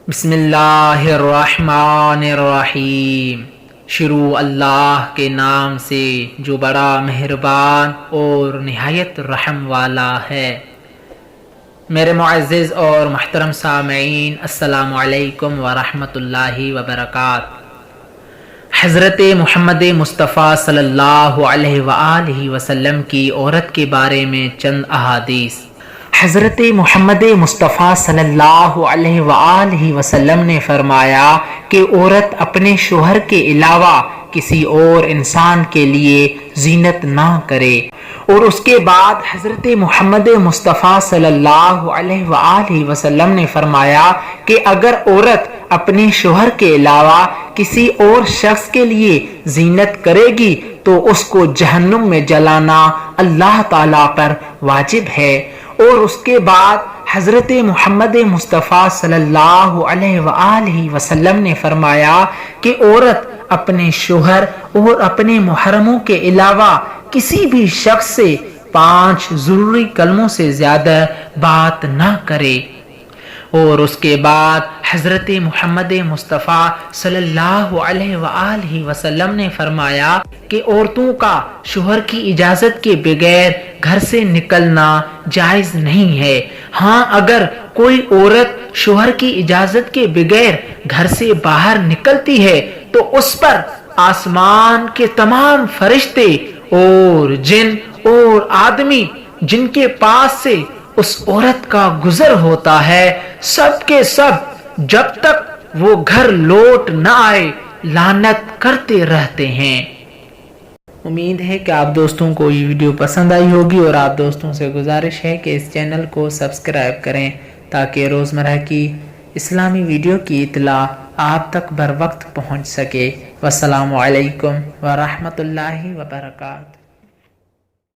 بسم اللہ الرحمن الرحیم۔ شروع اللہ کے نام سے جو بڑا مہربان اور نہایت رحم والا ہے۔ میرے معزز اور محترم سامعین، السلام علیکم ورحمۃ اللہ وبرکاتہ۔ حضرت محمد مصطفیٰ صلی اللہ علیہ وآلہ وسلم کی عورت کے بارے میں چند احادیث۔ حضرت محمد مصطفیٰ صلی اللہ علیہ وآلہ وسلم نے فرمایا کہ عورت اپنے شوہر کے علاوہ کسی اور انسان کے لیے زینت نہ کرے، اور اس کے بعد حضرت محمد مصطفیٰ صلی اللہ علیہ وآلہ وسلم نے فرمایا کہ اگر عورت اپنے شوہر کے علاوہ کسی اور شخص کے لیے زینت کرے گی تو اس کو جہنم میں جلانا اللہ تعالیٰ پر واجب ہے۔ اور اس کے بعد حضرت محمد مصطفیٰ صلی اللہ علیہ وآلہ وسلم نے فرمایا کہ عورت اپنے شوہر اور اپنے محرموں کے علاوہ کسی بھی شخص سے 5 ضروری کلموں سے زیادہ بات نہ کرے۔ اور اس کے بعد حضرت محمد مصطفیٰ صلی اللہ علیہ وآلہ وسلم نے فرمایا کہ عورتوں کا شوہر کی اجازت کے بغیر گھر سے نکلنا جائز نہیں ہے۔ ہاں، اگر کوئی عورت شوہر کی اجازت کے بغیر گھر سے باہر نکلتی ہے تو اس پر آسمان کے تمام فرشتے اور جن اور آدمی جن کے پاس سے اس عورت کا گزر ہوتا ہے، سب کے سب جب تک وہ گھر لوٹ نہ آئے لعنت کرتے رہتے ہیں۔ امید ہے کہ آپ دوستوں کو یہ ویڈیو پسند آئی ہوگی، اور آپ دوستوں سے گزارش ہے کہ اس چینل کو سبسکرائب کریں تاکہ روزمرہ کی اسلامی ویڈیو کی اطلاع آپ تک بر وقت پہنچ سکے۔ والسلام علیکم ورحمۃ اللہ وبرکاتہ۔